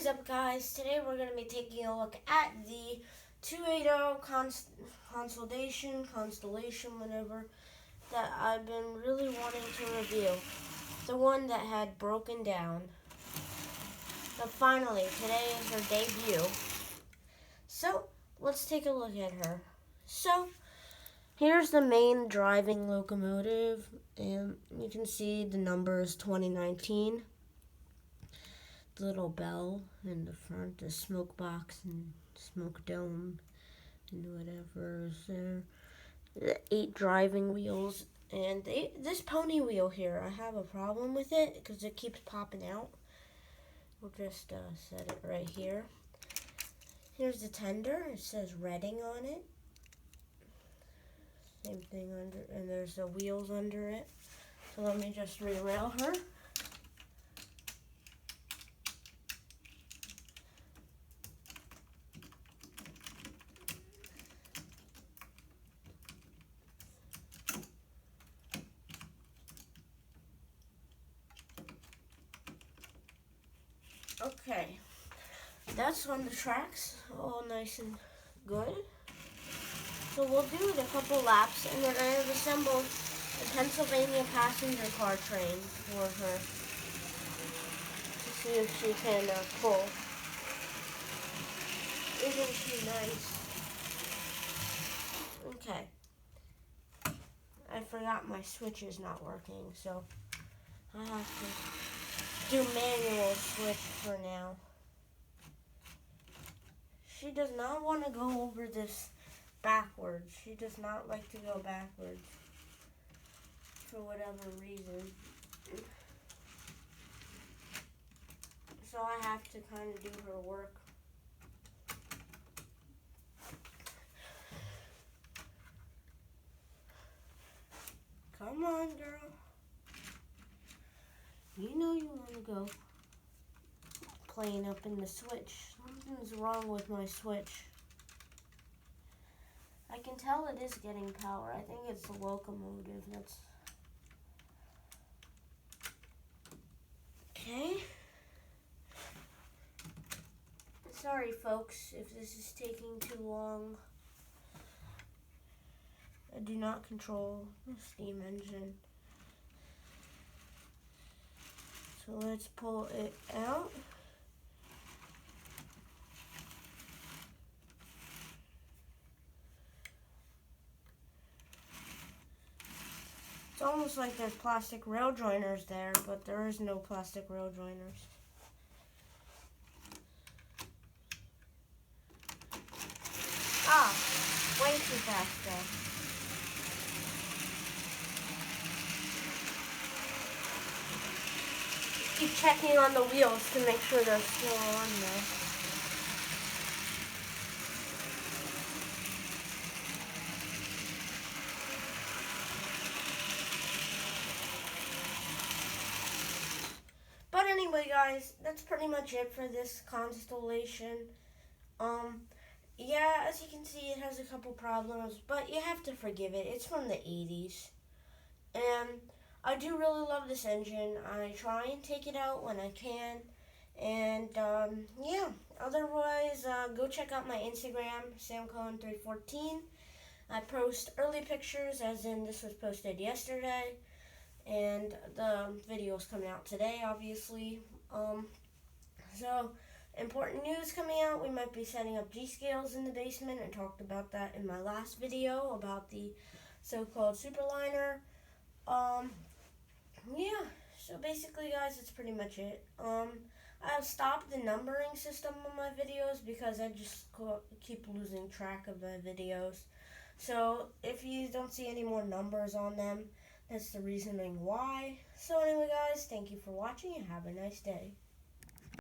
is up, guys? Today we're going to be taking a look at the 280 constellation, whatever, that I've been really wanting to review. The one that had broken down. But finally, today is her debut. So, let's take a look at her. So, here's the main driving locomotive, and you can see the number is 2019. The little bell in the front, the smoke box and smoke dome and whatever is there. The 8 driving wheels, and this pony wheel here, I have a problem with it because it keeps popping out. We'll just set it right here. Here's the tender. It says Reading on it. Same thing under, and there's the wheels under it. So let me just re-rail her. Okay, that's on the tracks, all nice and good. So we'll do a couple laps, and we're going to assemble the Pennsylvania passenger car train for her to see if she can pull. Isn't she nice? Okay. I forgot my switch is not working, so I have to do manual switch for now. She does not want to go over this backwards. She does not like to go backwards for whatever reason. So I have to kind of do her work. Come on, girl. You know you want to go playing up in the switch. Something's wrong with my switch. I can tell it is getting power. I think it's the locomotive. That's okay. Sorry, folks, if this is taking too long. I do not control the steam engine. So let's pull it out. It's almost like there's plastic rail joiners there, but there is no plastic rail joiners. Ah, way too fast though. Keep checking on the wheels to make sure they're still on there. But anyway, guys, that's pretty much it for this constellation. Yeah, as you can see, it has a couple problems, but you have to forgive it. It's from the 80s. And I do really love this engine. I try and take it out when I can. And, yeah, otherwise, go check out my Instagram, samcohen314. I post early pictures, as in this was posted yesterday. And the video is coming out today, obviously. So, important news coming out. We might be setting up G-scales in the basement. I talked about that in my last video about the so-called superliner. Yeah, so basically, guys, that's pretty much it. I've stopped the numbering system on my videos because I just keep losing track of my videos. So if you don't see any more numbers on them, that's the reasoning why. So anyway, guys, thank you for watching and have a nice day.